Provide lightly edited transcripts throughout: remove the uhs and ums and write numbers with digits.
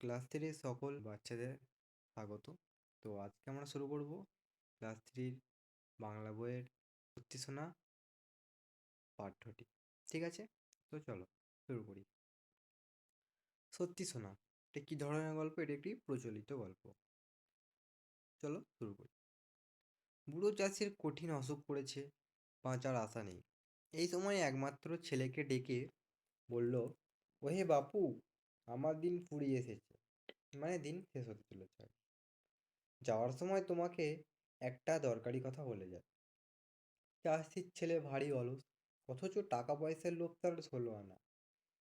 Class থ্রির সকল বাচ্চাদের স্বাগত। তো আজকে আমরা শুরু করব ক্লাস থ্রির বাংলা বইয়ের সত্যি শোনা পাঠ্যটি। ঠিক আছে, তো চলো শুরু করি। সত্যি শোনা এটা কী ধরনের গল্প? এটা একটি প্রচলিত গল্প। চলো শুরু করি। বুড়ো চাষির কঠিন অসুখ করেছে, বাঁচার আশা নেই। এই সময় একমাত্র ছেলেকে ডেকে বলল, ওহে বাপু, আমার দিন ফুরিয়ে এসেছে, মানে দিন শেষ হতে চলেছে। যাওয়ার সময় তোমাকে একটা দরকারি কথা বলে যায়। চাষির ছেলে ভারী অলস, অথচ টাকা পয়সার লোভ তার 16 আনা।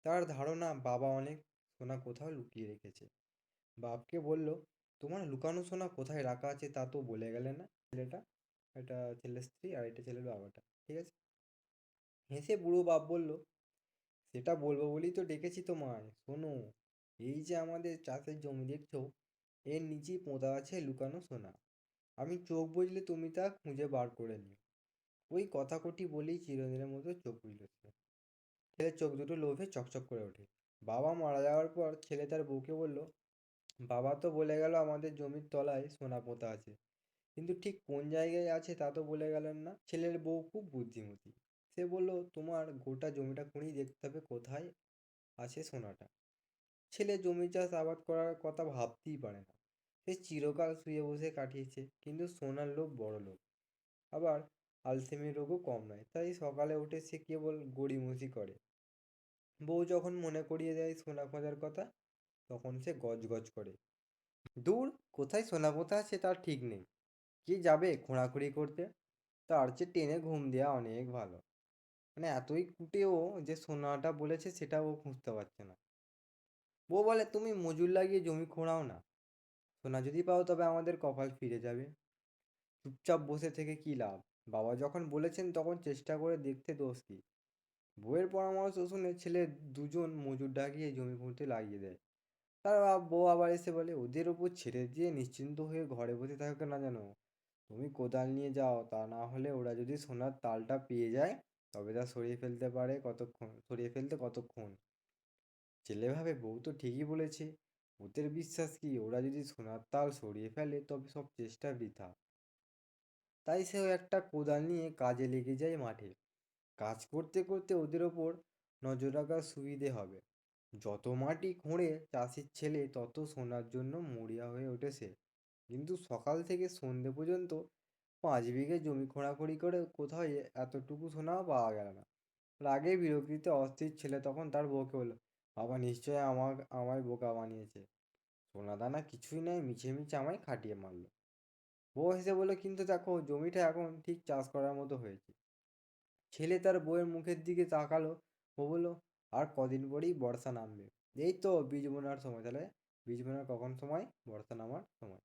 তার ধারণা বাবা অনেক সোনা কোথাও লুকিয়ে রেখেছে। বাপকে বলল, তোমার লুকানো সোনা কোথায় রাখা আছে তা তো বলে গেলে না। ছেলেটা, এটা ছেলের স্ত্রী আর এটা ছেলের বাবাটা, ঠিক আছে। হেসে বুড়ো বাপ বলল, সেটা বলবো বলেই তো ডেকেছি তোমায়। শোনো, এই যে আমাদের চাষের জমি দেখছো, এর নিচেই পোঁতা আছে লুকানো সোনা। আমি চোখ বুজলে তুমি তা খুঁজে বার করে নিও। ওই কথা কটি বলেই চিরদিনের মতো চোখ বুজল সে। ছেলের চোখ দুটো লোভে চকচক করে ওঠে। বাবা মারা যাওয়ার পর ছেলে তার বউকে বলল, বাবা তো বলে গেল আমাদের জমির তলায় সোনা পোঁতা আছে, কিন্তু ঠিক কোন জায়গায় আছে তা তো বলে গেলেন না। ছেলের বউ খুব বুদ্ধিমতী। সে বলল, তোমার গোটা জমিটা খুঁড়েই দেখতে হবে কোথায় আছে সোনাটা। ছেলে জমি চাষ আবাদ করার কথা ভাবতেই পারে না। সে চিরকাল শুয়ে বসে কাটিয়েছে, কিন্তু সোনার লোভ বড় লোভ। আবার আলসেমি রোগও কম নয়, তাই সকালে উঠে সে কেবল গড়িমসি করে। বউ যখন মনে করিয়ে দেয় সোনা খোঁজার কথা, তখন সে গজগজ করে, দূর, কোথায় সোনা পোঁতা আছে তার ঠিক নেই, কে যাবে খোঁড়াখুঁড়ি করতে, তার চেয়ে টেনে ঘুম দেওয়া অনেক ভালো। মানে এতই কুটেও যে সোনাটা বলেছে সেটাও ও খুঁজতে পারছে না। বউ বলে, তুমি মজুর লাগিয়ে জমি খোঁড়াও না, সোনা যদি পাও তবে আমাদের কপাল ফিরে যাবে। চুপচাপ বসে থেকে কী লাভ? বাবা যখন বলেছেন তখন চেষ্টা করে দেখতে দোষ কী? বউয়ের পরামর্শ শুনে ছেলে দুজন মজুর ডাকিয়ে জমি খুঁড়তে লাগিয়ে দেয়। তার বউ আবার এসে বলে, ওদের ওপর ছেড়ে দিয়ে নিশ্চিন্ত হয়ে ঘরে বসে থাকো না যেন। তুমি কোদাল নিয়ে যাও, তা না হলে ওরা যদি সোনার তালটা পেয়ে যায় তবে তা সরিয়ে ফেলতে কতক্ষণ। ছেলে ভাবে, বউ তো ঠিকই বলেছে। ওদের বিশ্বাস কি, ওরা যদি সোনার তাল সরিয়ে ফেলে তবে সব চেষ্টা বৃথা। তাই সেও একটা কোদাল নিয়ে কাজে লেগে যায় মাঠে। কাজ করতে করতে ওদের ওপর নজর রাখার সুবিধে হবে। যত মাটি খুঁড়ে চাষির ছেলে তত সোনার জন্য মরিয়া হয়ে ওঠে সে। কিন্তু সকাল থেকে সন্ধে পর্যন্ত 5 বিঘে জমি খোঁড়াখুঁড়ি করে কোথাও এতটুকু সোনাও পাওয়া গেল না। রাগে বিরক্তিতে অস্থির ছেলে তখন তার বউকে বলল, বাবা নিশ্চয়ই আমায় বোকা বানিয়েছে, সোনা দানা কিছুই নেই, মিছে মিছে আমায় খাটিয়ে মারলো। বউ হেসে বলল, কিন্তু দেখো জমিটা এখন ঠিক চাষ করার মতো হয়েছে। ছেলে তার বউয়ের মুখের দিকে তাকালো। ও বলল, আর কদিন পরেই বর্ষা নামবে। এই তো বীজ বোনার সময়, তাহলে বীজ বোনার কখন সময়? বর্ষা নামার সময়।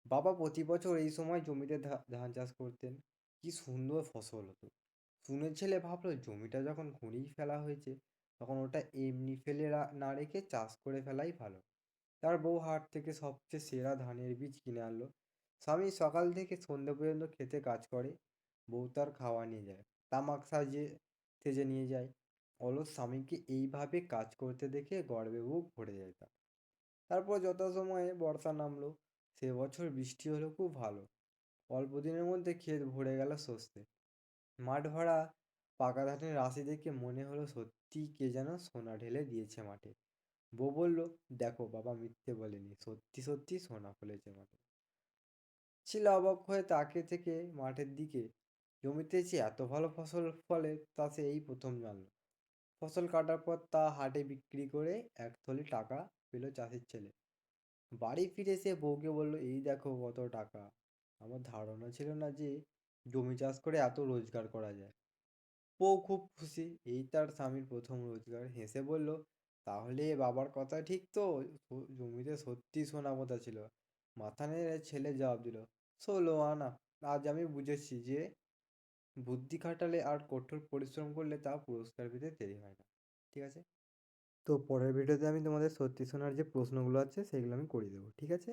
বাবা প্রতি বছর এই সময় জমিতে ধান চাষ করতেন। কি সুন্দর ফসল হতো। শুনে ছেলে ভাবলো, জমিটা যখন খুঁড়েই ফেলা হয়েছে তখন ওটা এমনি ফেলে না রেখে চাষ করে ফেলাই ভালো। তার বউ হাট থেকে সবচেয়ে সেরা ধানের বীজ কিনে আনলো। স্বামী সকাল থেকে সন্ধ্যে পর্যন্ত খেতে কাজ করে, বউ তার খাওয়া নিয়ে যায়, তামাক সেজে নিয়ে যায়। অলস স্বামীকে এইভাবে কাজ করতে দেখে গর্বে বুক ভরে যায় তার। তারপর যথাসময়ে বর্ষা নামলো। সে বছর বৃষ্টি হলো খুব ভালো। অল্প দিনের মধ্যে ক্ষেত ভরে গেল শস্যে। মাঠ ভরা পাকা ধানের রাশি দেখে মনে হলো সত্যি কে যেন সোনা ঢেলে দিয়েছে মাঠে। বউ বলল, দেখো বাবা মিথ্যে বলেনি, সত্যি সত্যি সোনা ফলেছে মাঠে। ছেলে অবাক হয়ে তাকে থেকে মাঠের দিকে। জমিতে যে এত ভালো ফসল ফলে তা সে এই প্রথম জানলো। ফসল কাটার পর তা হাটে বিক্রি করে এক থলি টাকা পেল চাষির ছেলে। বাড়ি ফিরে সে বউকে বলল, এই দেখো কত টাকা। আমার ধারণা ছিল না যে জমি চাষ করে এত রোজগার করা যায়। বউ খুব খুশি, এই তার স্বামীর প্রথম রোজগার। হেসে বলল, তাহলে বাবার কথা ঠিক তো, জমিতে সত্যি সোনা পোঁতা ছিল? মাথা নেড়ে ছেলে জবাব দিল, 16 আনা। আজ আমি বুঝেছি যে বুদ্ধি খাটালে আর কঠোর পরিশ্রম করলে তা পুরস্কার পেতে দেরি হয় না। ঠিক আছে, তো পরের ভিডিওতে আমি তোমাদের সত্যি শোনার যে প্রশ্নগুলো আছে সেগুলো আমি করে দেবো, ঠিক আছে।